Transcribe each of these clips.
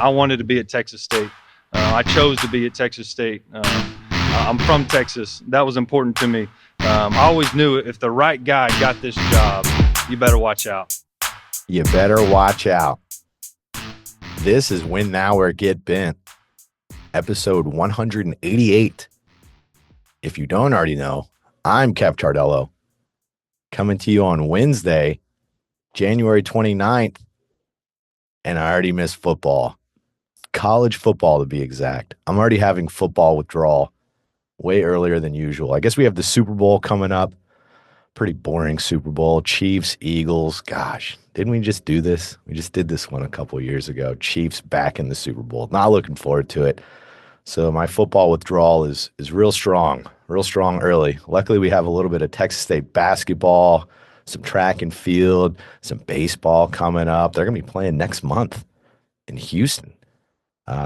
I wanted to be at Texas State. I chose to be at Texas State. I'm from Texas. That was important to me. I always knew if the right guy got this job, you better watch out. You better watch out. This is Win Now or Get Bent, episode 188. If you don't already know, I'm Kev Tardello, coming to you on Wednesday, January 29th, and I already missed football. College football, to be exact. I'm already having football withdrawal way earlier than usual. I guess we have the Super Bowl coming up. Pretty boring Super Bowl. Chiefs, Eagles. Gosh, didn't we just do this? We just did this one a couple of years ago. Chiefs back in the Super Bowl. Not looking forward to it. So my football withdrawal is real strong early. Luckily, we have a little bit of Texas State basketball, some track and field, some baseball coming up. They're going to be playing next month in Houston.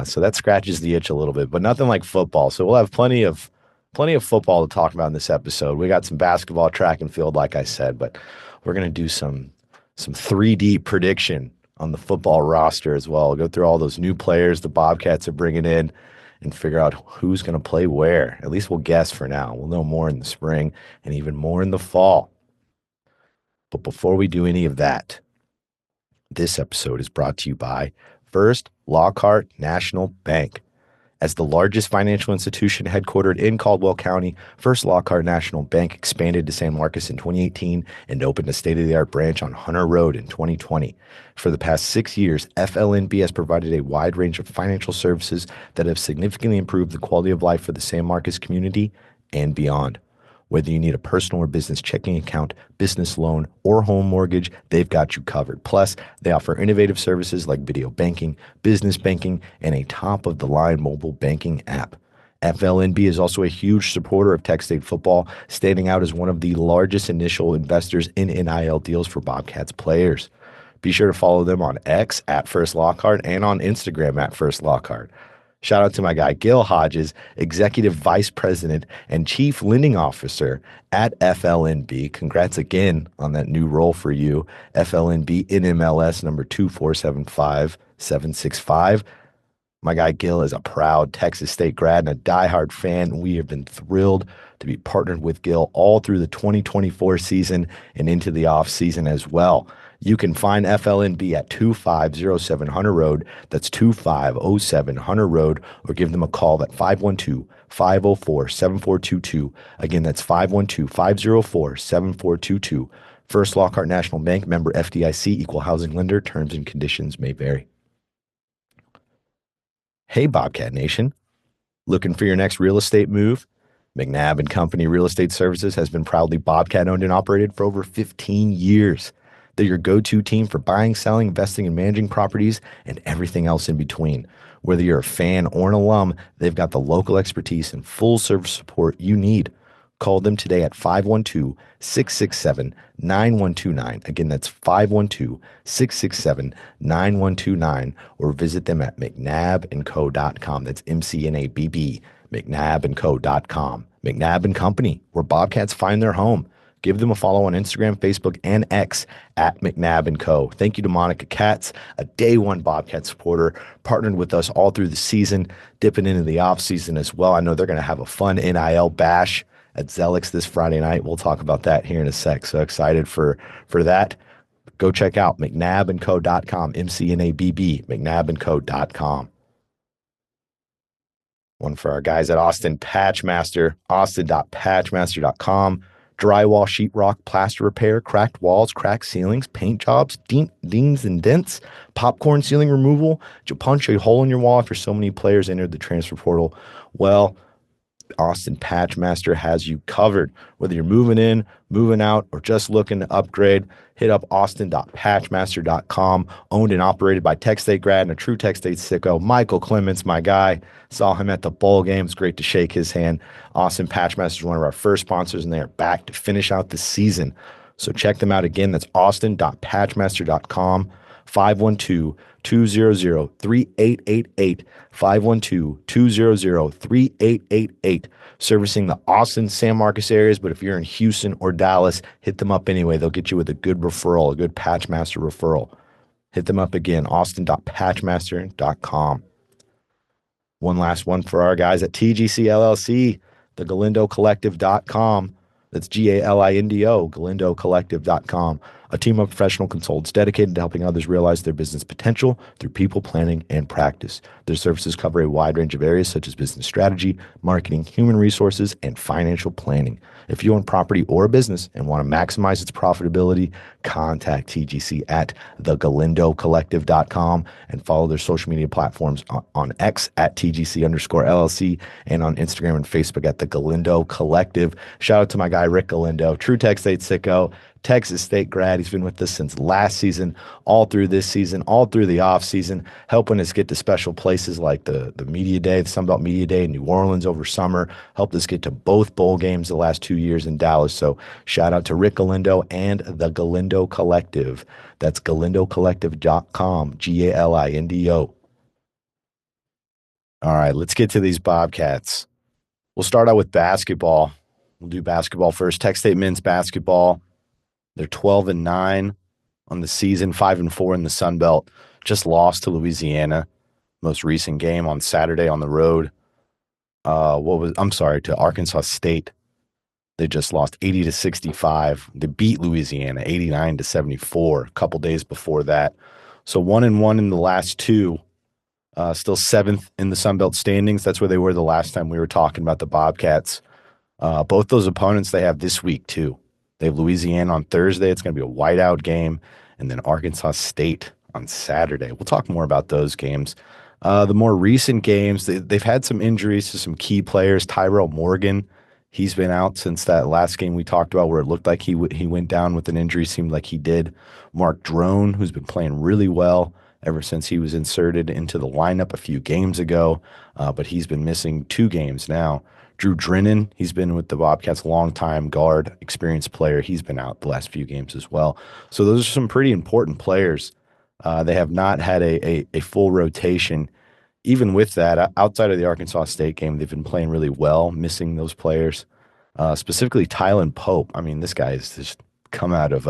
So that scratches the itch a little bit, but nothing like football. So we'll have plenty of football to talk about in this episode. We got some basketball, track and field, like I said, but we're going to do some 3D prediction on the football roster as well. We'll go through all those new players the Bobcats are bringing in and figure out who's going to play where. At least we'll guess for now. We'll know more in the spring and even more in the fall. But before we do any of that, this episode is brought to you by First Lockhart National Bank. As the largest financial institution headquartered in Caldwell County, First Lockhart National Bank expanded to San Marcos in 2018 and opened a state-of-the-art branch on Hunter Road in 2020. For the past 6 years, FLNB has provided a wide range of financial services that have significantly improved the quality of life for the San Marcos community and beyond. Whether you need a personal or business checking account, business loan, or home mortgage, they've got you covered. Plus, they offer innovative services like video banking, business banking, and a top-of-the-line mobile banking app. FLNB is also a huge supporter of Texas State football, standing out as one of the largest initial investors in NIL deals for Bobcats players. Be sure to follow them on X at First Lockhart and on Instagram at First Lockhart. Shout out to my guy, Gil Hodges, Executive Vice President and Chief Lending Officer at FLNB. Congrats again on that new role for you. FLNB NMLS number 2475765. My guy, Gil, is a proud Texas State grad and a diehard fan. We have been thrilled to be partnered with Gil all through the 2024 season and into the off season as well. You can find FLNB at 2507 Hunter Road. That's 2507 Hunter Road, or give them a call at 512-504-7422. Again, that's 512-504-7422. First Lockhart National Bank, member FDIC, equal housing lender. Terms and conditions may vary. Hey, Bobcat Nation. Looking for your next real estate move? McNabb and Company Real Estate Services has been proudly Bobcat owned and operated for over 15 years. They're your go-to team for buying, selling, investing, and managing properties and everything else in between. Whether you're a fan or an alum, they've got the local expertise and full service support you need. Call them today at 512-667-9129. Again, that's 512-667-9129, or visit them at mcnabbandco.com. That's MCNABB, mcnabbandco.com. McNabb and Company, where Bobcats find their home. Give them a follow on Instagram, Facebook, and X at McNabb & Co. Thank you to Monica Katz, a day one Bobcat supporter, partnered with us all through the season, dipping into the off season as well. I know they're going to have a fun NIL bash at Zelix this Friday night. We'll talk about that here in a sec. So excited for that. Go check out mcnabbandco.com, MCNABB, mcnabbandco.com. One for our guys at Austin Patchmaster, austin.patchmaster.com. Drywall, sheetrock, plaster repair, cracked walls, cracked ceilings, paint jobs, dings and dents, popcorn ceiling removal. Did you punch a hole in your wall after so many players entered the transfer portal? Well, Austin Patchmaster has you covered. Whether you're moving in, moving out, or just looking to upgrade, hit up austin.patchmaster.com. Owned and operated by Tech State grad and a true Tech State sicko, Michael Clements, my guy. Saw him at the bowl games. Great to shake his hand. Austin Patchmaster is one of our first sponsors, and they are back to finish out the season. So check them out again. That's austin.patchmaster.com. 512-200-3888, 512-200-3888, servicing the Austin, San Marcos areas. But if you're in Houston or Dallas, hit them up anyway. They'll get you with a good referral, a good Patchmaster referral. Hit them up again, austin.patchmaster.com. One last one for our guys at TGC LLC, the GalindoCollective.com. That's GALINDO, GalindoCollective.com. A team of professional consultants dedicated to helping others realize their business potential through people planning and practice. Their services cover a wide range of areas such as business strategy, marketing, human resources, and financial planning. If you own property or a business and want to maximize its profitability, contact TGC at thegalindocollective.com and follow their social media platforms on X at TGC_LLC and on Instagram and Facebook at the Galindo Collective. Shout out to my guy, Rick Galindo, true Texas State sicko, Texas State grad. He's been with us since last season, all through this season, all through the off season, helping us get to special places like the Media Day, the Sunbelt Media Day in New Orleans over summer, helped us get to both bowl games the last 2 years in Dallas. So shout out to Rick Galindo and the Galindo Collective. That's GalindoCollective.com, GALINDO. All right, let's get to these Bobcats. We'll start out with basketball. We'll do basketball first. Texas State men's basketball. They're 12-9 on the season, 5-4 in the Sun Belt. Just lost to Louisiana. Most recent game on Saturday on the road. To Arkansas State. They just lost 80-65. They beat Louisiana 89-74 a couple days before that. So 1-1 in the last two. Still seventh in the Sun Belt standings. That's where they were the last time we were talking about the Bobcats. Both those opponents they have this week too. They have Louisiana on Thursday. It's going to be a whiteout game. And then Arkansas State on Saturday. We'll talk more about those games. The more recent games, they've had some injuries to some key players. Tyrell Morgan, he's been out since that last game we talked about where it looked like he went down with an injury. Seemed like he did. Mark Drone, who's been playing really well ever since he was inserted into the lineup a few games ago, but he's been missing 2 games now. Drew Drennan, he's been with the Bobcats a long time, guard, experienced player. He's been out the last few games as well. So those are some pretty important players. They have not had a full rotation. Even with that, outside of the Arkansas State game, they've been playing really well, missing those players. Specifically, Tylen Pope. I mean, this guy has just come out of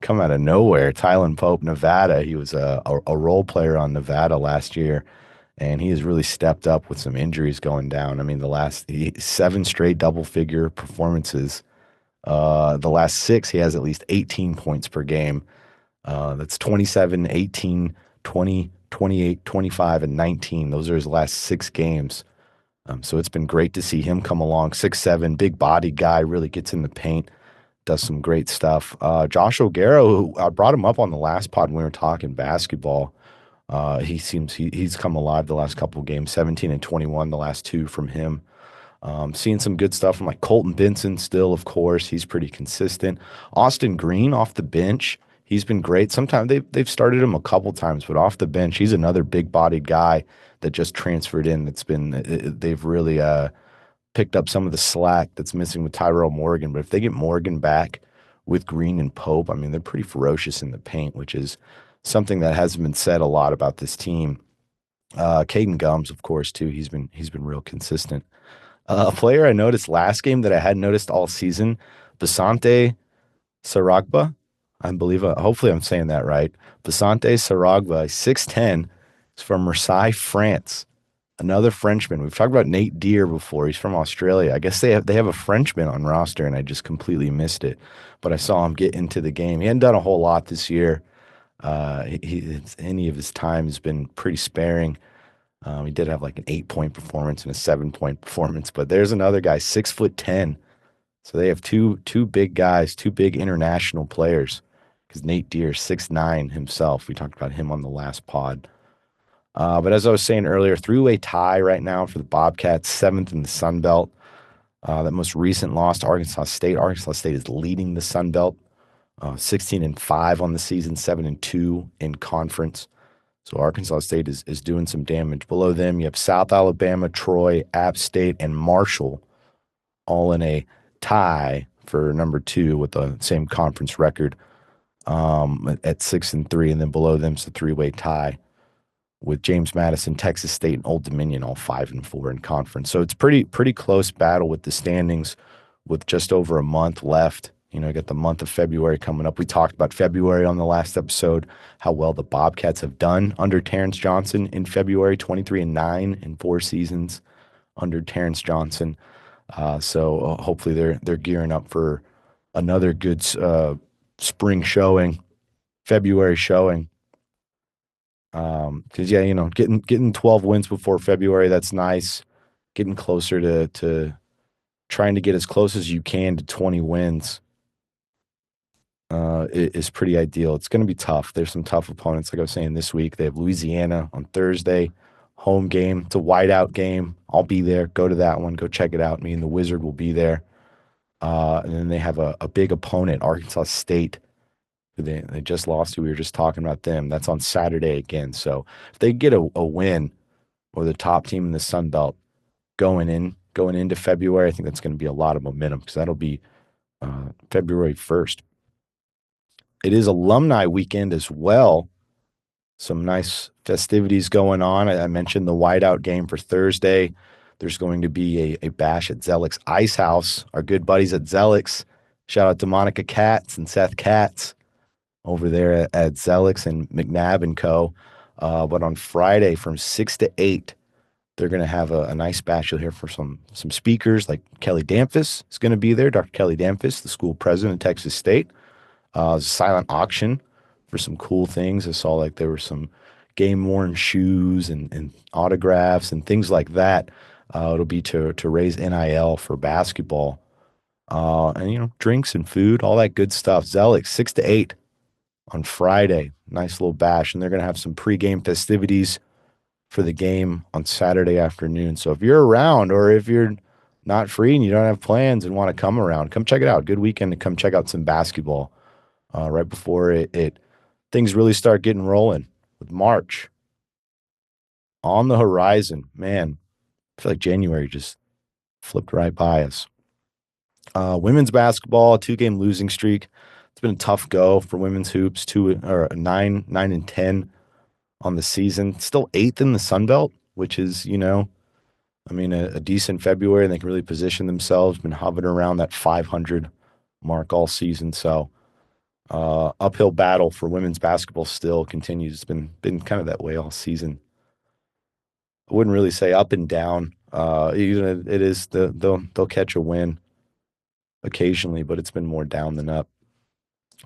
nowhere. Tylen Pope, Nevada. He was a role player on Nevada last year. And he has really stepped up with some injuries going down. I mean, the last 7 straight double-figure performances. The last 6, he has at least 18 points per game. That's 27, 18, 20, 28, 25, and 19. Those are his last 6 games. So it's been great to see him come along. 6'7", big-bodied guy, really gets in the paint, does some great stuff. Josh O'Gara, who I brought him up on the last pod when we were talking basketball. He's come alive the last couple of games, 17 and 21, the last 2 from him. Seeing some good stuff from like Colton Benson still, of course. He's pretty consistent. Austin Green off the bench. He's been great. Sometimes they've started him a couple times, but off the bench, he's another big-bodied guy that just transferred in. They've really picked up some of the slack that's missing with Tyrell Morgan. But if they get Morgan back with Green and Pope, I mean, they're pretty ferocious in the paint, which is something that hasn't been said a lot about this team. Caden Gums, of course, too. He's been real consistent. A player I noticed last game that I hadn't noticed all season, Basante Saragba. I believe, hopefully I'm saying that right. Basante Saragba, 6'10", is from Marseille, France. Another Frenchman. We've talked about Nate Deer before. He's from Australia. I guess they have a Frenchman on roster, and I just completely missed it. But I saw him get into the game. He hadn't done a whole lot this year. Any of his time has been pretty sparing. He did have like an 8-point performance and a 7-point performance, but there's another guy, 6'10". So they have two big guys, 2 big international players. Because Nate Deer, 6'9" himself. We talked about him on the last pod. But as I was saying earlier, 3-way tie right now for the Bobcats, 7th in the Sun Belt. That most recent loss to Arkansas State. Arkansas State is leading the Sun Belt. 16-5 on the season, 7-2 in conference. So Arkansas State is doing some damage. Below them, you have South Alabama, Troy, App State, and Marshall, all in a tie for number 2 with the same conference record at 6-3. And then below them is the 3-way tie with James Madison, Texas State, and Old Dominion, all 5-4 in conference. So it's pretty close battle with the standings with just over a month left You got the month of February coming up. We talked about February on the last episode, how well the Bobcats have done under Terrence Johnson in February, 23-9 in 4 seasons under Terrence Johnson. So hopefully they're gearing up for another good spring showing, February showing. Because getting 12 wins before February, that's nice. Getting closer to trying to get as close as you can to 20 wins is pretty ideal. It's going to be tough. There's some tough opponents, like I was saying this week. They have Louisiana on Thursday, home game. It's a whiteout game. I'll be there. Go to that one. Go check it out. Me and the Wizard will be there. And then they have a big opponent, Arkansas State, who they just lost to. We were just talking about them. That's on Saturday again. So if they get a win or the top team in the Sun Belt going into February, I think that's going to be a lot of momentum because that'll be February 1st. It is alumni weekend as well. Some nice festivities going on. I mentioned the whiteout game for Thursday. There's going to be a bash at Zellick's Ice House. Our good buddies at Zellick's. Shout out to Monica Katz and Seth Katz over there at Zellick's and McNabb and Co. But on Friday from 6 to 8, they're going to have a nice bash. You'll hear from some speakers like Kelly Damphus is going to be there. Dr. Kelly Damphus, the school president of Texas State. Silent auction for some cool things. I saw like there were some game-worn shoes and autographs and things like that. It'll be to raise NIL for basketball. And drinks and food, all that good stuff. Zellick, 6 to 8 on Friday. Nice little bash. And they're going to have some pregame festivities for the game on Saturday afternoon. So if you're around or if you're not free and you don't have plans and want to come around, come check it out. Good weekend to come check out some basketball right before things really start getting rolling with March on the horizon. Man, I feel like January just flipped right by us. Women's basketball, a 2-game losing streak. It's been a tough go for women's hoops. 9-10 on the season. Still 8th in the Sun Belt, which is, a decent February, and they can really position themselves. Been hovering around that 500 mark all season. So uphill battle for women's basketball still continues. It's been kind of that way all season. I wouldn't really say up and down. It is they'll catch a win occasionally, but it's been more down than up.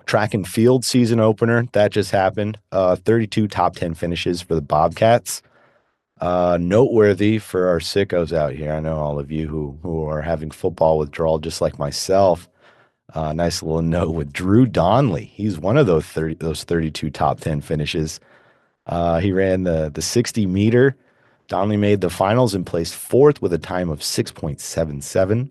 Track and field season opener that just happened. 32 top 10 finishes for the Bobcats. Noteworthy for our sickos out here. I know all of you who are having football withdrawal just like myself. Nice little note with Drew Donley. He's one of those 32 top 10 finishes. He ran the 60 meter. Donley made the finals and placed 4th with a time of 6.77,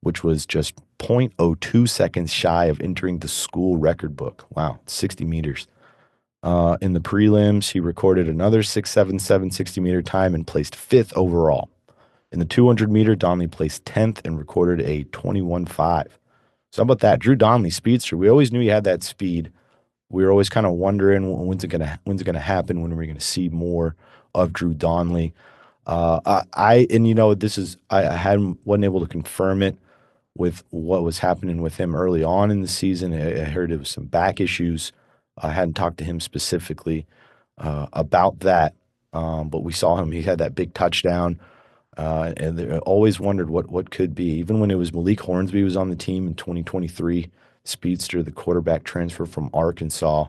which was just 0.02 seconds shy of entering the school record book. Wow, 60 meters. In the prelims, he recorded another 6.77 60 meter time and placed 5th overall. In the 200 meter, Donley placed 10th and recorded a 21.5. So how about that? Drew Donley, speedster. We always knew he had that speed. We were always kind of wondering when's it gonna happen? When are we gonna see more of Drew Donley? I wasn't able to confirm it with what was happening with him early on in the season. I heard it was some back issues. I hadn't talked to him specifically about that, but we saw him. He had that big touchdown. And they always wondered what could be. Even when it was Malik Hornsby was on the team in 2023, speedster, the quarterback transfer from Arkansas,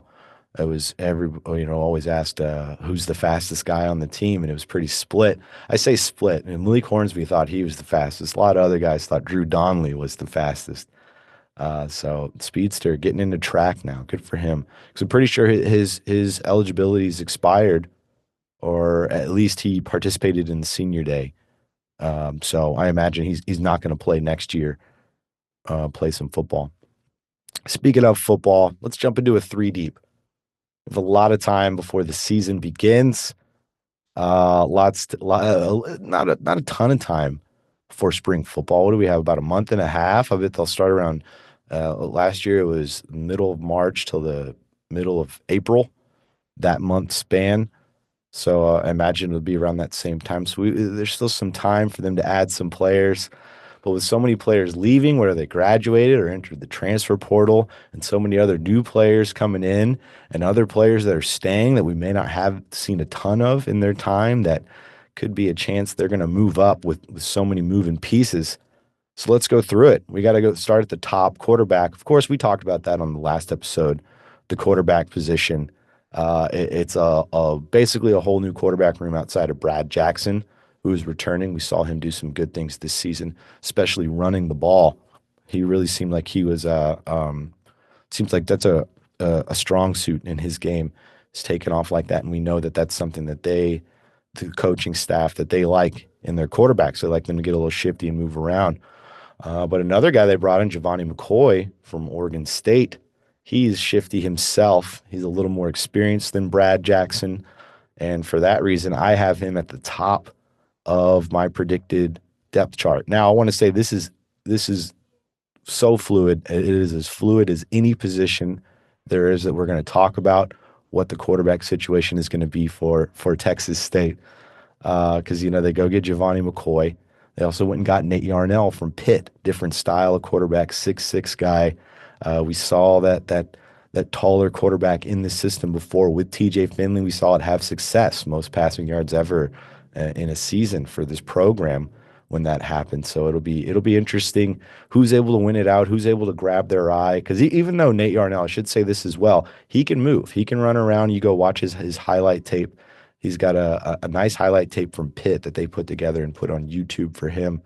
it was always asked who's the fastest guy on the team, and it was pretty split. I say split, and Malik Hornsby thought he was the fastest. A lot of other guys thought Drew Donley was the fastest. So speedster getting into track now, good for him. Because I'm pretty sure his eligibility is expired, or at least he participated in the senior day. So I imagine he's not going to play next year, play some football. Speaking of football, let's jump into a 3 deep. We have a lot of time before the season begins. Not a ton of time for spring football. What do we have? About a month and a half. I bet they'll start around. Last year it was middle of March till the middle of April, that month span. So I imagine it'll be around that same time. So there's still some time for them to add some players. But with so many players leaving, whether they graduated or entered the transfer portal, and so many other new players coming in, and other players that are staying that we may not have seen a ton of in their time, that could be a chance they're going to move up with so many moving pieces. So let's go through it. We got to go start at the top, quarterback. Of course, we talked about that on the last episode, the quarterback position. It's basically a whole new quarterback room outside of Brad Jackson, who is returning. We saw him do some good things this season, especially running the ball. He really seemed like he was. Seems like that's a strong suit in his game. It's taken off like that, and we know that that's something that the coaching staff, that they like in their quarterbacks. They like them to get a little shifty and move around. But another guy they brought in, Giovanni McCoy from Oregon State, he's shifty himself. He's a little more experienced than Brad Jackson. And for that reason, I have him at the top of my predicted depth chart. Now, I want to say this is so fluid. It is as fluid as any position there is that we're going to talk about what the quarterback situation is going to be for Texas State. Because, they go get Giovanni McCoy. They also went and got Nate Yarnell from Pitt, different style of quarterback, 6'6" guy. We saw that taller quarterback in the system before with TJ Finley. We saw it have success, most passing yards ever in a season for this program when that happened. So it'll be interesting who's able to win it out, who's able to grab their eye. Because even though Nate Yarnell, I should say this as well, he can move, he can run around. You go watch his highlight tape. He's got a nice highlight tape from Pitt that they put together and put on YouTube for him.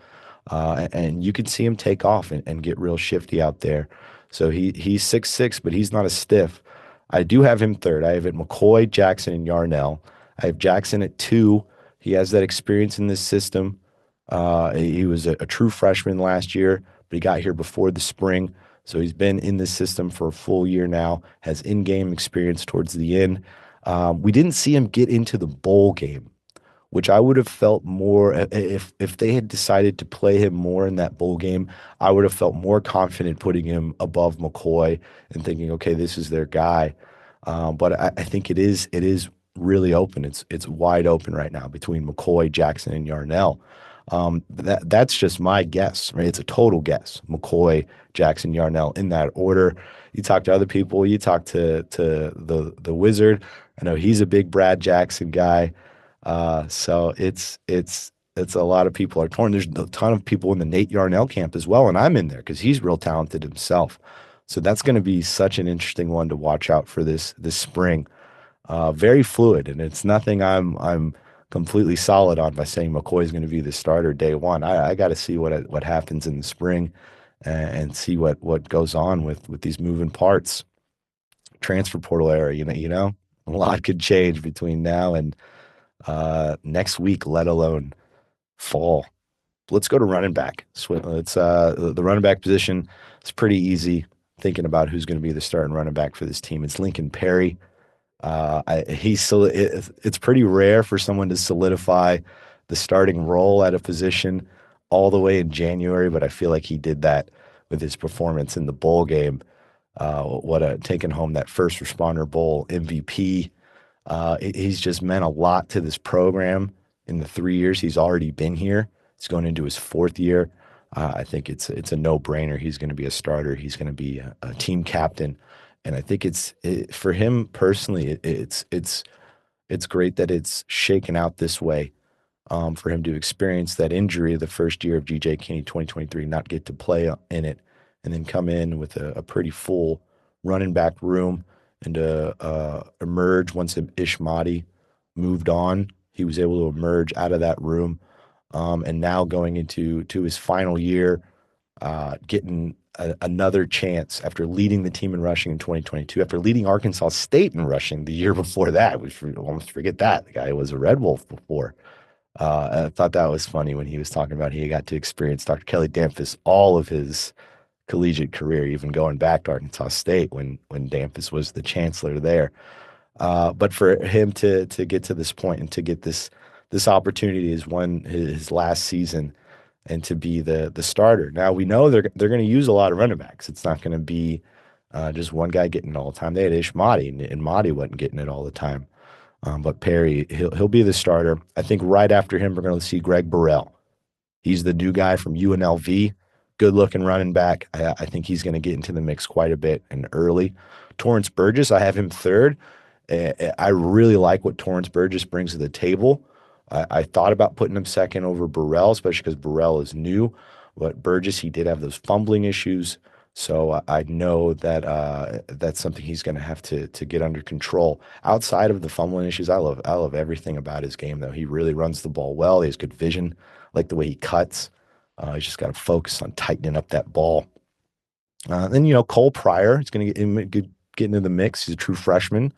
And you can see him take off and get real shifty out there. So he's 6'6", but he's not a stiff. I do have him third. I have it McCoy, Jackson, and Yarnell. I have Jackson at 2. He has that experience in this system. He was a true freshman last year, but he got here before the spring. So he's been in this system for a full year now, has in-game experience towards the end. We didn't see him get into the bowl game, which I would have felt more if they had decided to play him more in that bowl game. I would have felt more confident putting him above McCoy and thinking, okay, this is their guy. But I think it is really open. It's wide open right now between McCoy, Jackson, and Yarnell. That's just my guess, right? It's a total guess. McCoy, Jackson, Yarnell in that order. You talk to other people. You talk to the Wizard. I know he's a big Brad Jackson guy. So it's a lot of people are torn. There's a ton of people in the Nate Yarnell camp as well, and I'm in there because he's real talented himself. So that's going to be such an interesting one to watch out for this spring. Very fluid, and it's nothing I'm completely solid on by saying McCoy is going to be the starter day one. I got to see what happens in the spring and see what goes on with these moving parts. Transfer portal era, a lot could change between now and next week, let alone fall. Let's go to running back. It's the running back position. It's pretty easy thinking about who's going to be the starting running back for this team. It's Lincoln Perry. It's pretty rare for someone to solidify the starting role at a position all the way in January, but I feel like he did that with his performance in the bowl game. Taking home that first responder bowl MVP. He's just meant a lot to this program in the 3 years he's already been here. He's going into his 4th year. I think it's a no-brainer. He's going to be a starter. He's going to be a team captain. And I think for him personally, it's great that it's shaken out this way, for him to experience that injury the first year of GJ Kinney 2023, not get to play in it, and then come in with a pretty full running back room and emerge once Ish Madi moved on. He was able to emerge out of that room, and now going into his final year, getting another chance after leading the team in rushing in 2022, after leading Arkansas State in rushing the year before that. We almost forget that. The guy was a Red Wolf before. I thought that was funny when he was talking about he got to experience Dr. Kelly Damphousse all of his collegiate career, even going back to Arkansas State when Damphousse was the chancellor there. But for him to get to this point and to get this opportunity is his last season, and to be the starter. Now we know they're going to use a lot of running backs. It's not going to be just one guy getting it all the time. They had Ish Madi, and Madi wasn't getting it all the time. But Perry, he'll be the starter. I think right after him, we're going to see Greg Burrell. He's the new guy from UNLV. Good looking running back. I think he's going to get into the mix quite a bit and early. Torrance Burgess, I have him third. I really like what Torrance Burgess brings to the table. I thought about putting him second over Burrell, especially because Burrell is new. But Burgess, he did have those fumbling issues. So I know that that's something he's going to have to get under control. Outside of the fumbling issues, I love everything about his game, though. He really runs the ball well. He has good vision, like the way he cuts. He's just got to focus on tightening up that ball. Then Cole Pryor is going to get into the mix. He's a true freshman.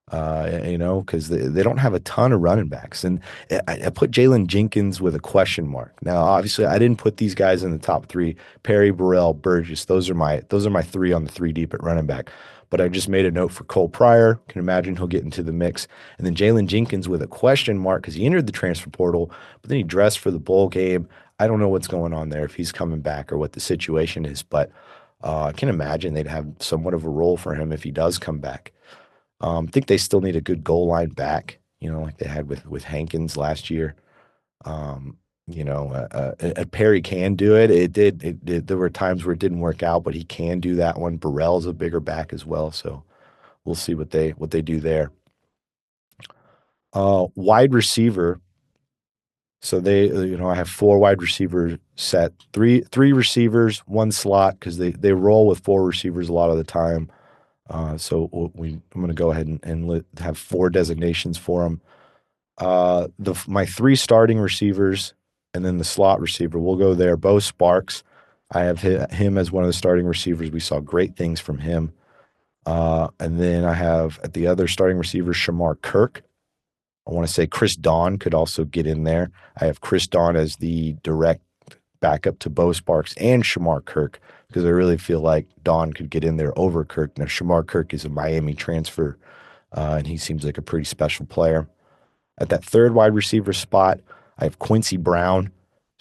Because they don't have a ton of running backs. And I put Jalen Jenkins with a question mark. Now, obviously, I didn't put these guys in the top three. Perry, Burrell, Burgess. Those are my three on the three deep at running back. But I just made a note for Cole Pryor. Can imagine he'll get into the mix. And then Jalen Jenkins with a question mark because he entered the transfer portal, but then he dressed for the bowl game. I don't know what's going on there, if he's coming back or what the situation is, but I can imagine they'd have somewhat of a role for him if he does come back. I think they still need a good goal line back, like they had with Hankins last year. Perry can do it. There were times where it didn't work out, but he can do that one. Burrell's a bigger back as well, so we'll see what they do there. Wide receiver. So I have four wide receiver set, three receivers, one slot because they roll with four receivers a lot of the time. So I'm going to go ahead and have four designations for them. My three starting receivers and then the slot receiver, we'll go there. Bo Sparks, I have him as one of the starting receivers. We saw great things from him. And then I have at the other starting receiver, Shamar Kirk. I want to say Chris Don could also get in there. I have Chris Don as the direct backup to Bo Sparks and Shamar Kirk because I really feel like Don could get in there over Kirk. Now, Shamar Kirk is a Miami transfer, and he seems like a pretty special player. At that third wide receiver spot, I have Quincy Brown,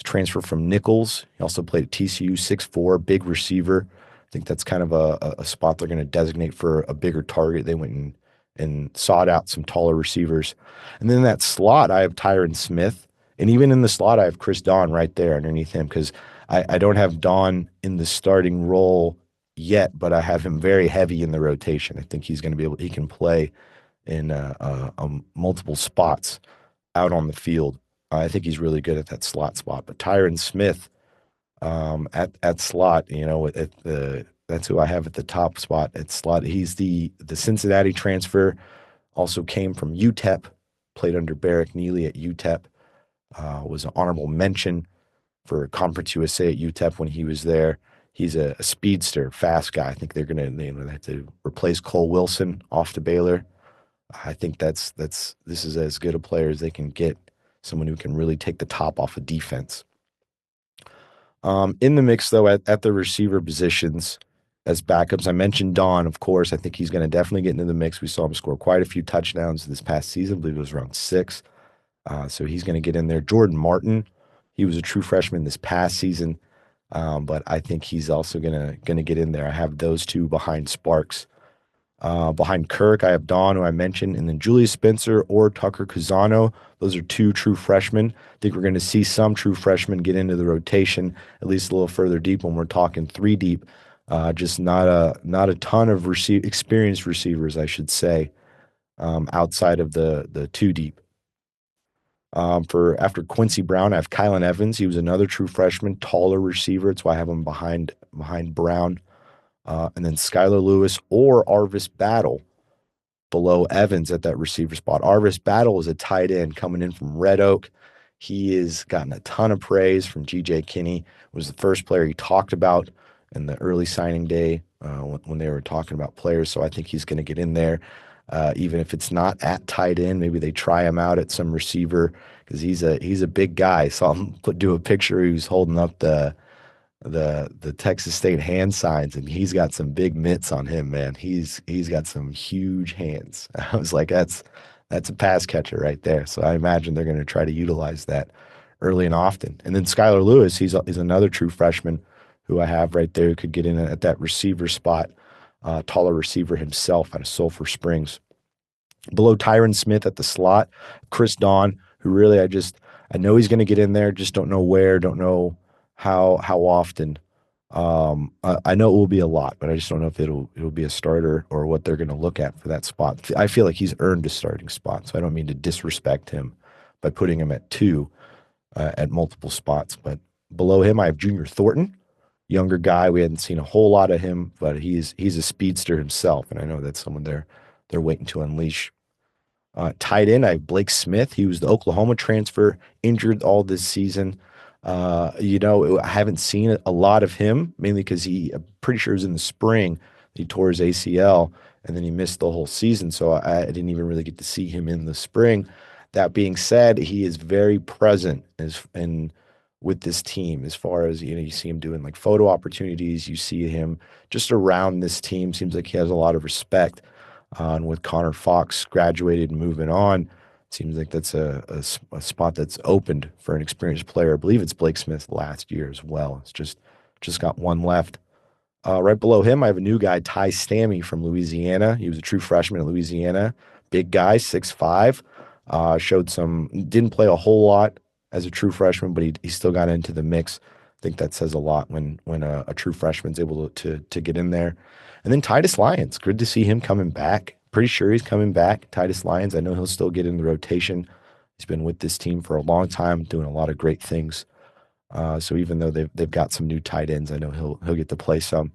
transfer from Nichols. He also played at TCU, 6'4", big receiver. I think that's kind of a spot they're going to designate for a bigger target. They went and sought out some taller receivers. And then in that slot, I have Tyron Smith. And even in the slot, I have Chris Don right there underneath him because I don't have Don in the starting role yet, but I have him very heavy in the rotation. I think he's going to he can play in multiple spots out on the field. I think he's really good at that slot spot. But Tyron Smith at slot, that's who I have at the top spot at slot. He's the Cincinnati transfer, also came from UTEP, played under Barrick Neely at UTEP, was an honorable mention for Conference USA at UTEP when he was there. He's a speedster, fast guy. I think they're going to have to replace Cole Wilson off to Baylor. I think this is as good a player as they can get, someone who can really take the top off of defense. In the mix, though, at the receiver positions as backups, I mentioned Don, of course. I think he's going to definitely get into the mix. We saw him score quite a few touchdowns this past season. I believe it was around 6. So he's going to get in there. Jordan Martin, he was a true freshman this past season, but I think he's also going to get in there. I have those two behind Sparks. Behind Kirk, I have Don, who I mentioned, and then Julius Spencer or Tucker Cusano. Those are two true freshmen. I think we're going to see some true freshmen get into the rotation, at least a little further deep when we're talking 3 deep. Just not a ton of experienced receivers, I should say, outside of the 2 deep. After Quincy Brown, I have Kylan Evans. He was another true freshman, taller receiver. That's why I have him behind Brown. And then Skylar Lewis or Arvis Battle below Evans at that receiver spot. Arvis Battle is a tight end coming in from Red Oak. He has gotten a ton of praise from G.J. Kinney. Was the first player he talked about in the early signing day when they were talking about players. So I think he's going to get in there. Even if it's not at tight end, maybe they try him out at some receiver because he's a big guy. Saw him do a picture. He was holding up the Texas State hand signs, and he's got some big mitts on him, man. He's got some huge hands. I was like, that's a pass catcher right there. So I imagine they're going to try to utilize that early and often. And then Skylar Lewis, he's another true freshman who I have right there who could get in at that receiver spot. Taller receiver himself out of Sulphur Springs. Below Tyron Smith at the slot, Chris Don, who really I know he's going to get in there, just don't know where, don't know how often. I know it will be a lot, but I just don't know if it'll be a starter or what they're going to look at for that spot. I feel like he's earned a starting spot, so I don't mean to disrespect him by putting him at two at multiple spots. But below him, I have Junior Thornton, younger guy. We hadn't seen a whole lot of him, but he's a speedster himself, and I know that's someone they're waiting to unleash. Tight end, I have Blake Smith. He was the Oklahoma transfer, injured all this season. I haven't seen a lot of him, mainly because I'm pretty sure it was in the spring he tore his ACL and then he missed the whole season. So I didn't even really get to see him in the spring. That being said, he is very present with this team as far as, you see him doing like photo opportunities. You see him just around this team. Seems like he has a lot of respect. And with Connor Fox graduated and moving on, seems like that's a spot that's opened for an experienced player. I believe it's Blake Smith last year as well. It's just got one left. Right below him, I have a new guy, Ty Stammy from Louisiana. He was a true freshman at Louisiana. Big guy, 6'5". Didn't play a whole lot as a true freshman, but he still got into the mix. I think that says a lot when a true freshman's able to get in there. And then Titus Lyons, good to see him coming back. Pretty sure he's coming back. Titus Lyons, I know he'll still get in the rotation. He's been with this team for a long time, doing a lot of great things. So even though they've got some new tight ends, I know he'll get to play some.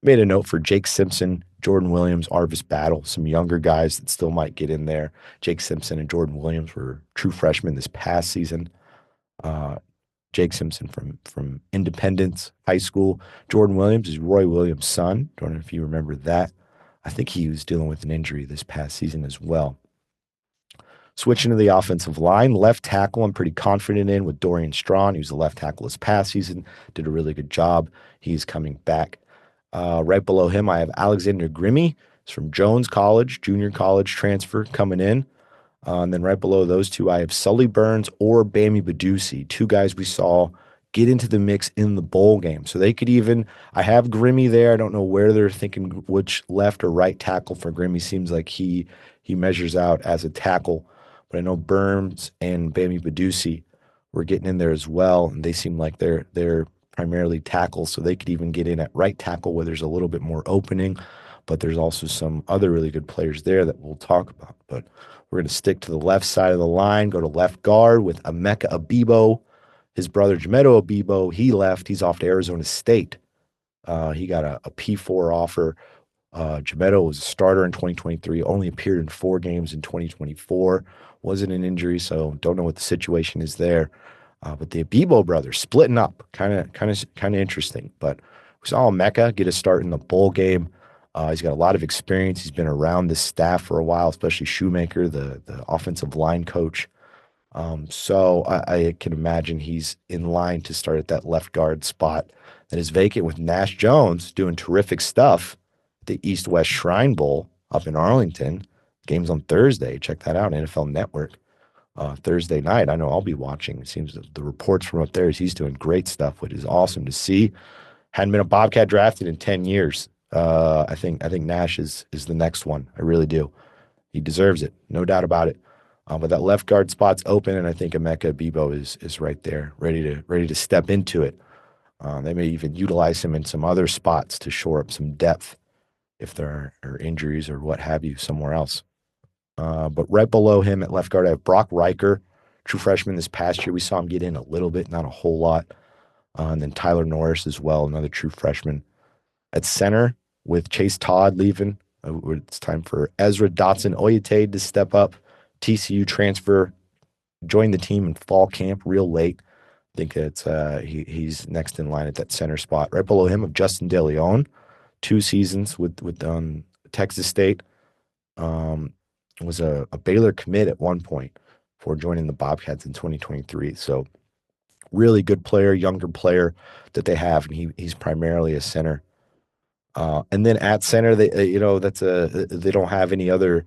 Made a note for Jake Simpson, Jordan Williams, Arvis Battle, some younger guys that still might get in there. Jake Simpson and Jordan Williams were true freshmen this past season. Jake Simpson from Independence High School. Jordan Williams is Roy Williams' son. Don't know if you remember that. I think he was dealing with an injury this past season as well. Switching to the offensive line, left tackle, I'm pretty confident in with Dorian Strawn. He was the left tackle this past season, did a really good job. He's coming back. Right below him, I have Alexander Grimmy. He's from Jones College, junior college transfer coming in. And then right below those two, I have Sully Burns or Bammy Badusi, two guys we saw get into the mix in the bowl game. So they could I have Grimmy there. I don't know where they're thinking which left or right tackle for Grimmy. Seems like he measures out as a tackle. But I know Burns and Bammy Badusi were getting in there as well, and they seem like they're primarily tackles, so they could even get in at right tackle where there's a little bit more opening. But there's also some other really good players there that we'll talk about. But we're going to stick to the left side of the line, go to left guard with Emeka Abibo. His brother, Jamedo Abibo, he left. He's off to Arizona State. He got a P4 offer. Jamedo was a starter in 2023, only appeared in 4 games in 2024. Wasn't an injury, so don't know what the situation is there. But the Abibo brothers splitting up, kind of interesting. But we saw Emeka get a start in the bowl game. He's got a lot of experience. He's been around this staff for a while, especially Shoemaker, the offensive line coach. So I can imagine he's in line to start at that left guard spot that is vacant with Nash Jones doing terrific stuff at the East-West Shrine Bowl up in Arlington. Game's on Thursday. Check that out, NFL Network. Thursday night, I know I'll be watching. It seems that the reports from up there is he's doing great stuff, which is awesome to see. Hadn't been a Bobcat drafted in 10 years. I think Nash is the next one. I really do. He deserves it, no doubt about it. But that left guard spot's open, and I think Emeka Abibo is right there, ready to step into it. They may even utilize him in some other spots to shore up some depth if there are injuries or what have you somewhere else. But right below him at left guard, I have Brock Riker, true freshman this past year. We saw him get in a little bit, not a whole lot. And then Tyler Norris as well, another true freshman. At center, with Chase Todd leaving, it's time for Ezra Dotson Oyate to step up. TCU transfer, joined the team in fall camp real late. I think it's he's next in line at that center spot. Right below him of Justin DeLeon, 2 seasons with Texas State. Was a Baylor commit at one point before joining the Bobcats in 2023. So really good player, younger player that they have, and he's primarily a center. And then at center, they don't have any other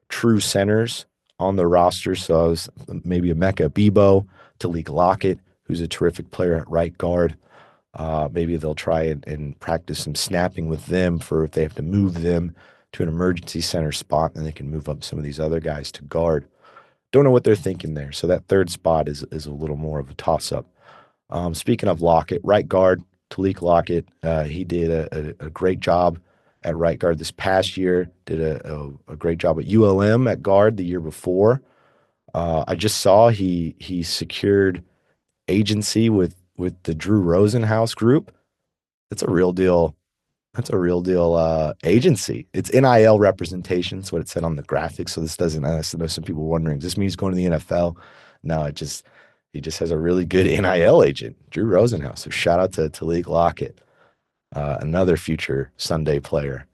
true centers on the roster. So I was maybe Emeka Abibo, Talik Lockett, who's a terrific player at right guard. Maybe they'll try and practice some snapping with them for if they have to move them to an emergency center spot, and they can move up some of these other guys to guard. don't know what they're thinking there. So that third spot is a little more of a toss up. Speaking of Lockett, right guard, Talik Lockett, he did a great job at right guard this past year, did a great job at ULM at guard the year before. I just saw he secured agency with the Drew Rosenhaus group. That's a real deal. That's a real deal agency. It's NIL representation. That's what it said on the graphics. So this doesn't. I know some people wondering, does this mean he's going to the NFL? No, he just has a really good NIL agent, Drew Rosenhaus. So shout out to Talik Lockett, another future Sunday player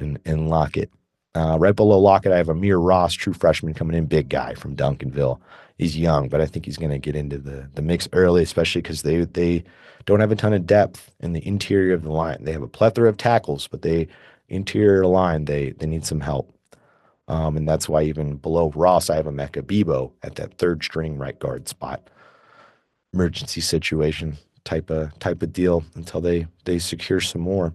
in Lockett. Right below Lockett, I have Amir Ross, true freshman coming in, big guy from Duncanville. He's young, but I think he's going to get into the mix early, especially because they don't have a ton of depth in the interior of the line. They have a plethora of tackles, but interior line, they need some help. And that's why even below Ross, I have Emeka Bebo at that third string right guard spot. Emergency situation type of deal until they secure some more.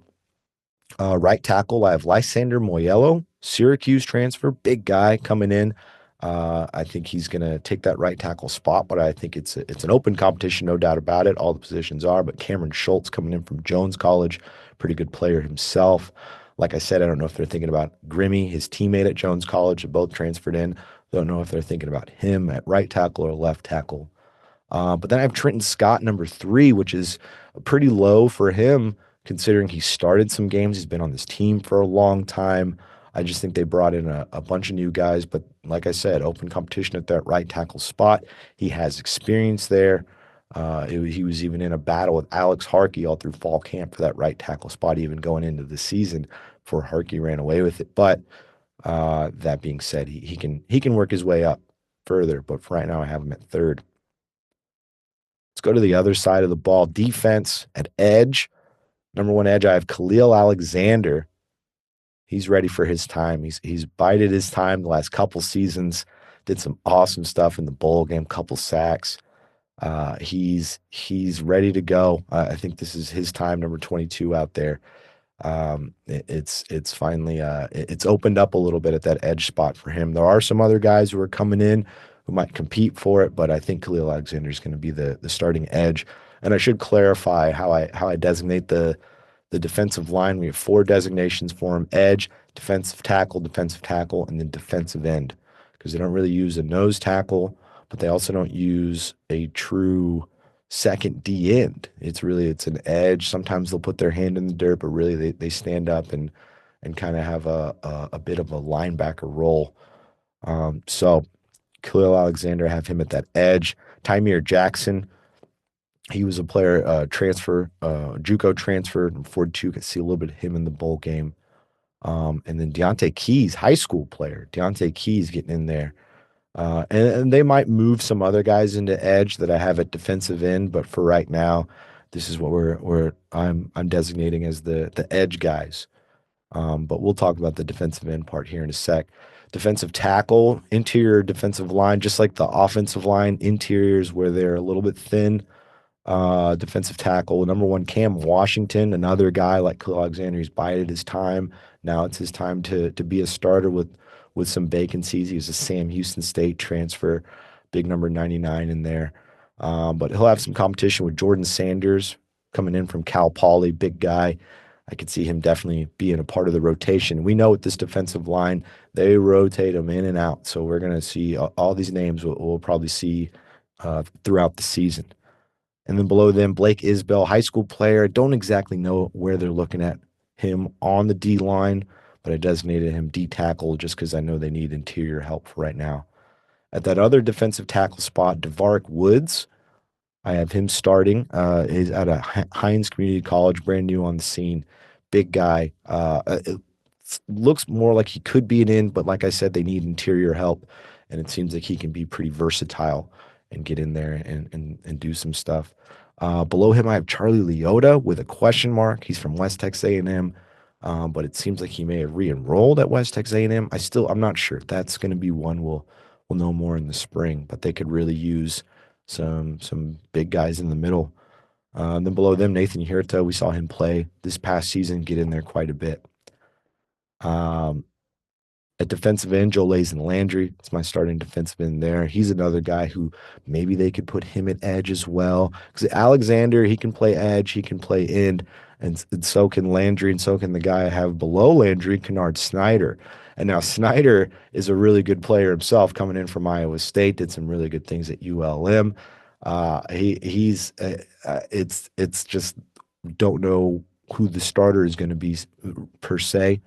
Right tackle, I have Lysander Moyello, Syracuse transfer, big guy coming in. I think he's going to take that right tackle spot, but I think it's an open competition, no doubt about it. All the positions are, but Cameron Schultz coming in from Jones College, pretty good player himself. Like I said, I don't know if they're thinking about Grimmy, his teammate at Jones College, they both transferred in. Don't know if they're thinking about him at right tackle or left tackle. But then I have Trenton Scott, number 3, which is pretty low for him, considering he started some games. He's been on this team for a long time. I just think they brought in a bunch of new guys. But like I said, open competition at that right tackle spot. He has experience there. He was even in a battle with Alex Harkey all through fall camp for that right tackle spot, even going into the season before Harkey ran away with it. But that being said, he can work his way up further. But for right now, I have him at third. Let's go to the other side of the ball. Defense at edge. Number 1 edge, I have Khalil Alexander. He's ready for his time. He's bided his time the last couple seasons. Did some awesome stuff in the bowl game, couple sacks. He's ready to go. I think this is his time, number 22 out there. It's finally it's opened up a little bit at that edge spot for him. There are some other guys who are coming in who might compete for it, but I think Khalil Alexander is going to be the starting edge. And I should clarify how I designate the defensive line. We have 4 designations for him: edge, defensive tackle, and then defensive end, because they don't really use a nose tackle, but they also don't use a true second D end. It's an edge. Sometimes they'll put their hand in the dirt, but really they stand up and kind of have a bit of a linebacker role. So Khalil Alexander, have him at that edge. Tymir Jackson, he was a player transfer, JUCO transfer from Ford 2. Could see a little bit of him in the bowl game. And then Deontay Keys, high school player. Deontay Keys getting in there. And they might move some other guys into edge that I have at defensive end, but for right now, this is what I'm designating as the edge guys. But we'll talk about the defensive end part here in a sec. Defensive tackle, interior defensive line, just like the offensive line, interiors where they're a little bit thin. Defensive tackle, number 1, Cam Washington, another guy like Khalil Alexander. He's bided his time. Now it's his time to be a starter with some vacancies. He was a Sam Houston State transfer, big number 99 in there. But he'll have some competition with Jordan Sanders coming in from Cal Poly, big guy. I could see him definitely being a part of the rotation. We know with this defensive line, they rotate them in and out. So we're going to see all these names we'll probably see throughout the season. And then below them, Blake Isbell, high school player. Don't exactly know where they're looking at him on the D line, but I designated him D tackle just because I know they need interior help for right now. At that other defensive tackle spot, Devarick Woods, I have him starting. He's at a Hines Community College, brand new on the scene. Big guy. It looks more like he could be an in, but like I said, they need interior help, and it seems like he can be pretty versatile and get in there and do some stuff. Below him, I have Charlie Leota with a question mark. He's from West Texas A&M, but it seems like he may have re-enrolled at West Texas A&M. I'm not sure. That's going to be one we'll know more in the spring, but they could really use some big guys in the middle. Then below them, Nathan Huerta, we saw him play this past season, get in there quite a bit. At defensive end, Joe Lazen Landry. It's my starting defensive end there. He's another guy who maybe they could put him at edge as well. Because Alexander, he can play edge, he can play end, and so can Landry, and so can the guy I have below Landry, Kennard Snyder. And now Snyder is a really good player himself, coming in from Iowa State. Did some really good things at ULM. It's just don't know who the starter is going to be per se.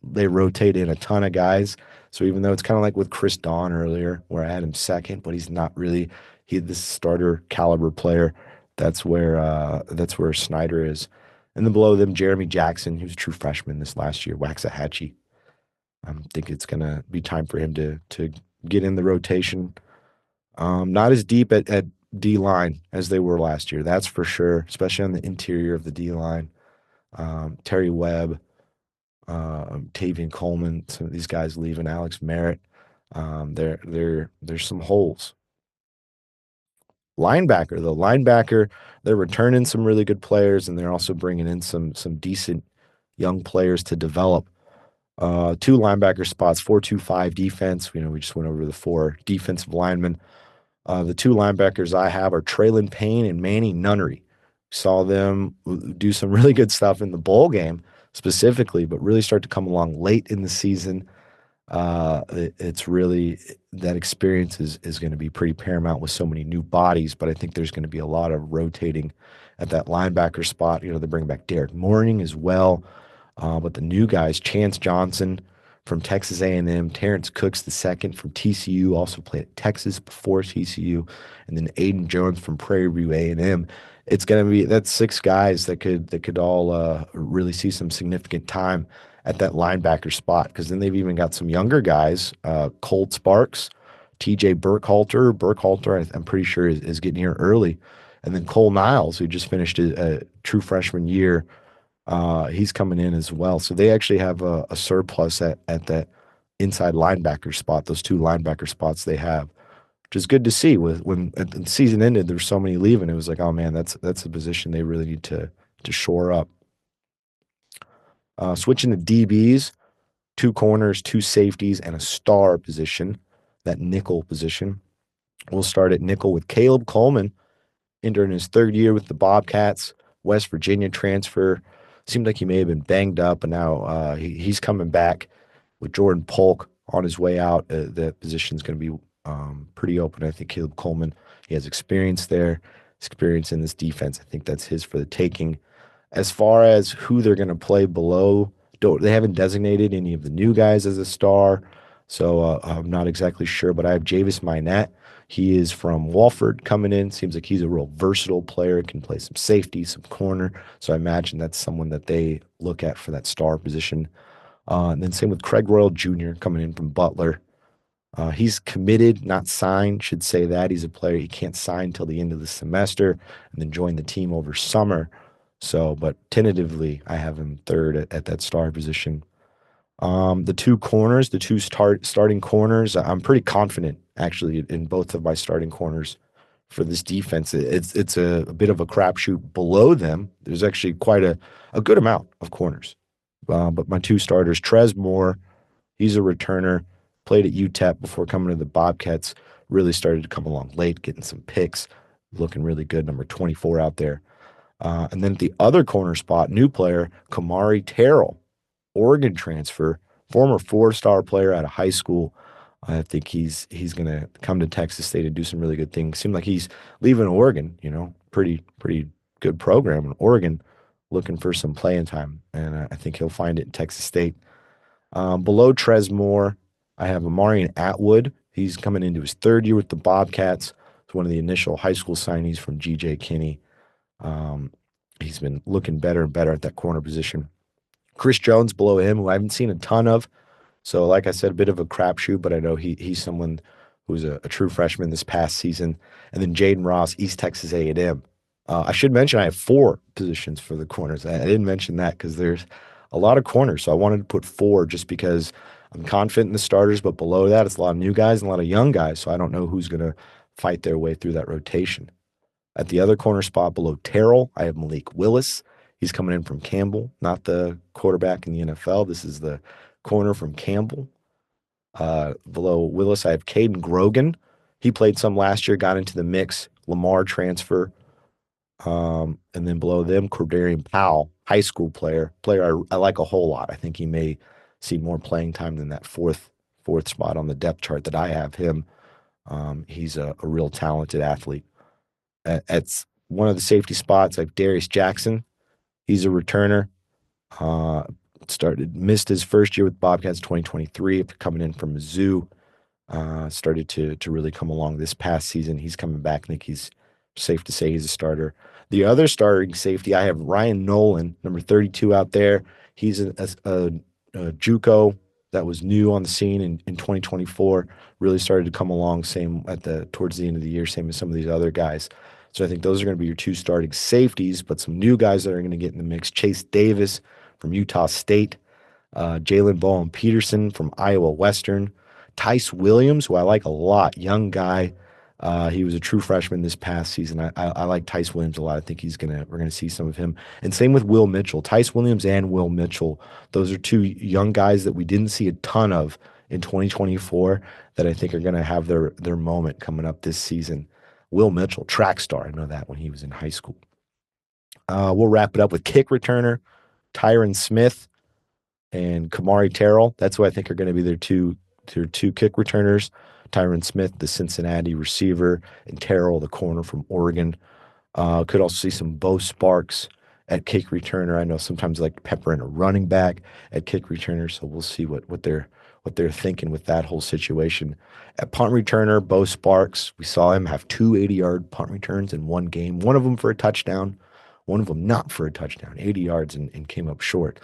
They rotate in a ton of guys. So even though it's kind of like with Chris Don earlier, where I had him second, but he's not really this starter caliber player. That's where Snyder is. And then below them, Jeremy Jackson, who's a true freshman this last year, Waxahachie. I think it's gonna be time for him to get in the rotation. Not as deep at D line as they were last year, that's for sure, especially on the interior of the D line. Terry Webb, Tavian Coleman, some of these guys leaving, Alex Merritt. There's some holes. Linebacker, they're returning some really good players, and they're also bringing in some decent young players to develop. Two linebacker spots, 4-2-5 defense. We just went over the four defensive linemen. The two linebackers I have are Traylon Payne and Manny Nunnery. Saw them do some really good stuff in the bowl game specifically, but really start to come along late in the season. It's really that experience is going to be pretty paramount with so many new bodies, but I think there's going to be a lot of rotating at that linebacker spot. They bring back Derek Mourning as well. But the new guys, Chance Johnson from Texas A&M, Terrence Cooks II from TCU, also played at Texas before TCU, and then Aiden Jones from Prairie View A&M. It's going to be that's six guys that could all really see some significant time at that linebacker spot, because then they've even got some younger guys, Colt Sparks, TJ Burkhalter, I'm pretty sure is getting here early, and then Cole Niles, who just finished a true freshman year. He's coming in as well. So they actually have a surplus at that inside linebacker spot, those two linebacker spots they have, which is good to see. When the season ended, there's so many leaving. It was like, oh man, that's a position they really need to shore up. Switching to DBs, two corners, two safeties, and a star position, that nickel position. We'll start at nickel with Caleb Coleman, entering his third year with the Bobcats, West Virginia transfer. Seemed like he may have been banged up, and now he's coming back with Jordan Polk on his way out. That position's going to be pretty open. I think Caleb Coleman, he has experience there, experience in this defense. I think that's his for the taking. As far as who they're going to play below, they haven't designated any of the new guys as a star, so I'm not exactly sure. But I have Javis Minette. He is from Wofford coming in. Seems like he's a real versatile player, can play some safety, some corner. So I imagine that's someone that they look at for that star position. And then same with Craig Royal Jr. coming in from Butler. He's committed, not signed, should say that. He's a player he can't sign till the end of the semester and then join the team over summer. So, but tentatively, I have him third at that star position. The two corners, the two starting corners, I'm pretty confident actually in both of my starting corners for this defense. It's a bit of a crapshoot below them. There's actually quite a good amount of corners. But my two starters, Trez Moore, he's a returner, played at UTEP before coming to the Bobcats, really started to come along late, getting some picks, looking really good, number 24 out there. And then at the other corner spot, new player, Kamari Terrell, Oregon transfer, former four-star player out of high school. I think he's going to come to Texas State and do some really good things. Seemed like he's leaving Oregon, pretty good program in Oregon, looking for some playing time, and I think he'll find it in Texas State. Below Trez Moore, I have Amarian Atwood. He's coming into his third year with the Bobcats. He's one of the initial high school signees from G.J. Kinney. He's been looking better and better at that corner position. Chris Jones below him, who I haven't seen a ton of. So, like I said, a bit of a crapshoot, but I know he's someone who's a true freshman this past season. And then Jaden Ross, East Texas A&M. I should mention I have four positions for the corners. I didn't mention that because there's a lot of corners. So I wanted to put four just because I'm confident in the starters, but below that, it's a lot of new guys and a lot of young guys. So I don't know who's going to fight their way through that rotation. At the other corner spot below Terrell, I have Malik Willis. He's coming in from Campbell, not the quarterback in the NFL. This is the corner from Campbell. Below Willis, I have Caden Grogan. He played some last year, got into the mix. Lamar transfer. And then below them, Cordarian Powell, high school player I like a whole lot. I think he may see more playing time than that fourth spot on the depth chart that I have him. He's a real talented athlete. At one of the safety spots, I have Darius Jackson. He's a returner. Uh, missed his first year with Bobcats 2023 after coming in from Mizzou. Started to really come along this past season. He's coming back. I think he's safe to say he's a starter. The other starting safety, I have Ryan Nolan, number 32 out there. He's a JUCO that was new on the scene in 2024. Really started to come along, same towards the end of the year, same as some of these other guys. So I think those are going to be your two starting safeties, but some new guys that are going to get in the mix. Chase Davis from Utah State, Jalen Bowen Peterson from Iowa Western, Tice Williams, who I like a lot, young guy. He was a true freshman this past season. I like Tice Williams a lot. I think we're gonna see some of him. And same with Will Mitchell. Tice Williams and Will Mitchell. Those are two young guys that we didn't see a ton of in 2024 that I think are gonna have their moment coming up this season. Will Mitchell, track star. I know that when he was in high school. We'll wrap it up with kick returner, Tyron Smith and Kamari Terrell. That's who I think are going to be their two kick returners. Tyron Smith, the Cincinnati receiver, and Terrell, the corner from Oregon. Could also see some Bo Sparks at kick returner. I know sometimes like pepper in a running back at kick returner, so we'll see what they're thinking with that whole situation. At punt returner, Bo Sparks, we saw him have 2 80-yard punt returns in one game. One of them for a touchdown, one of them not for a touchdown, 80 yards and came up short.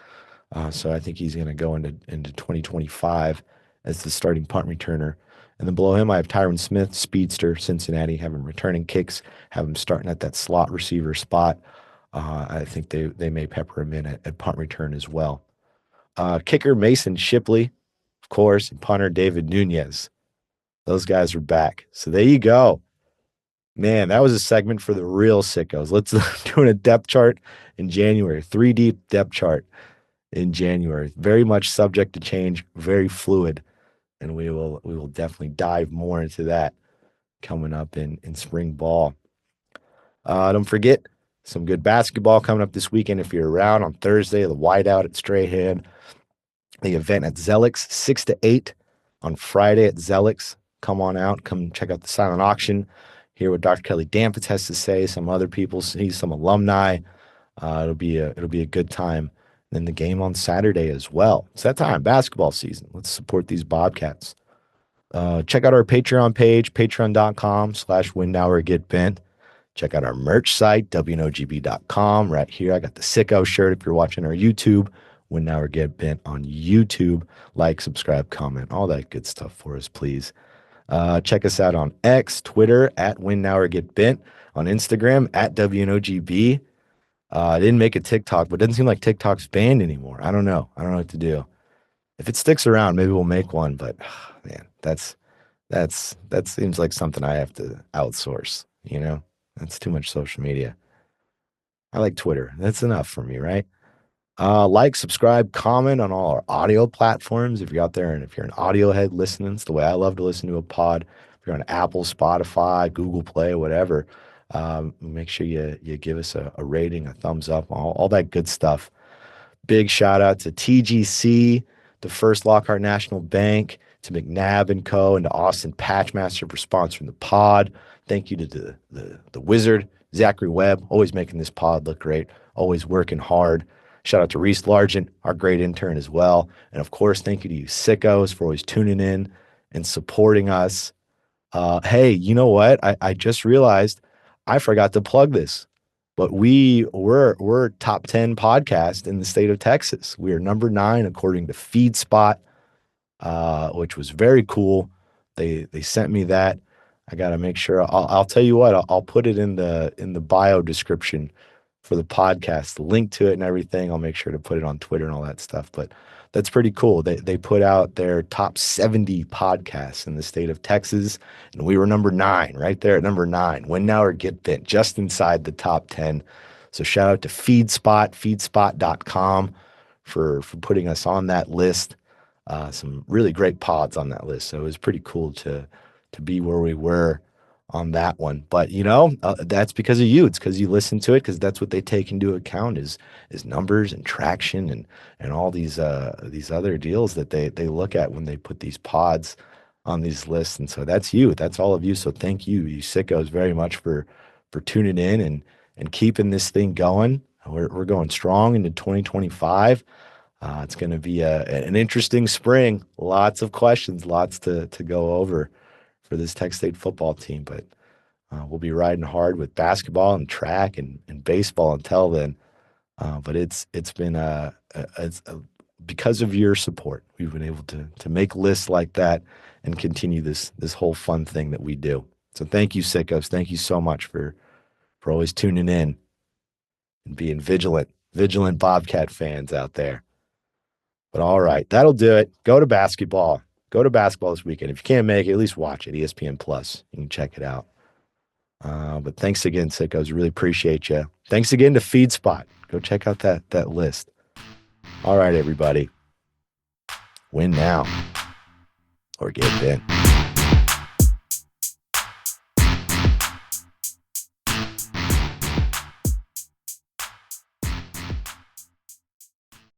So I think he's going to go into 2025 as the starting punt returner. And then below him, I have Tyron Smith, speedster, Cincinnati, have him returning kicks, have him starting at that slot receiver spot. I think they may pepper him in at punt return as well. Kicker Mason Shipley, of course, and punter David Nunez. Those guys are back. So there you go. Man, that was a segment for the real sickos. Let's do a depth chart in January, 3 deep depth chart in January. Very much subject to change, very fluid. And we will definitely dive more into that coming up in spring ball. Don't forget, some good basketball coming up this weekend. If you're around on Thursday, the whiteout at Strahan, the event at Zelix, 6 to 8 on Friday at Zelix. Come on out, come check out the silent auction, hear what Dr. Kelly Dampitz has to say, some other people, see some alumni. It'll be a good time. And then the game on Saturday as well. It's that time, basketball season. Let's support these Bobcats. Check out our Patreon page, patreon.com/windhourgetbent. Check out our merch site, WNOGB.com. Right here, I got the Sicko shirt. If you're watching our YouTube, Win Now or Get Bent on YouTube. Like, subscribe, comment, all that good stuff for us, please. Check us out on X, Twitter, at Win Now or Get Bent, on Instagram, at WNOGB. I didn't make a TikTok, but it doesn't seem like TikTok's banned anymore. I don't know. I don't know what to do. If it sticks around, maybe we'll make one, but man, that seems like something I have to outsource, you know? That's too much social media. I like Twitter. That's enough for me, right? Like, subscribe, comment on all our audio platforms. If you're out there and if you're an audio head listening, it's the way I love to listen to a pod. If you're on Apple, Spotify, Google Play, whatever, make sure you give us a rating, a thumbs up, all that good stuff. Big shout out to TGC, the First Lockhart National Bank, to McNabb & Co., and to Austin Patchmaster for sponsoring the pod. Thank you to the wizard, Zachary Webb, always making this pod look great, always working hard. Shout out to Reese Largent, our great intern as well. And of course, thank you to you sickos for always tuning in and supporting us. Hey, you know what? I just realized I forgot to plug this, but we're top 10 podcast in the state of Texas. We are number 9 according to FeedSpot, which was very cool. They sent me that. I got to make sure. I'll tell you what. I'll put it in the bio description for the podcast, the link to it and everything. I'll make sure to put it on Twitter and all that stuff. But that's pretty cool. They put out their top 70 podcasts in the state of Texas, and we were number 9, right there at number 9. Win Now or Get Bent, just inside the top 10. So shout out to FeedSpot, feedspot.com for putting us on that list. some really great pods on that list. So it was pretty cool to be where we were on that one. But that's because of you. It's because you listen to it, because that's what they take into account is numbers and traction and all these other deals that they look at when they put these pods on these lists. And so that's you. That's all of you. So thank you sickos very much for tuning in and keeping this thing going. We're going strong into 2025. It's going to be an interesting spring. Lots of questions, lots to go over for this Tech State football team. But we'll be riding hard with basketball and track and baseball until then. But it's been because of your support, we've been able to make lists like that and continue this whole fun thing that we do. So thank you, sickos. Thank you so much for always tuning in and being vigilant Bobcat fans out there. But all right, that'll do it. Go to basketball this weekend. If you can't make it, at least watch it. ESPN Plus. You can check it out. But thanks again, sickos. Really appreciate you. Thanks again to FeedSpot. Go check out that list. All right, everybody. Win now or get bent.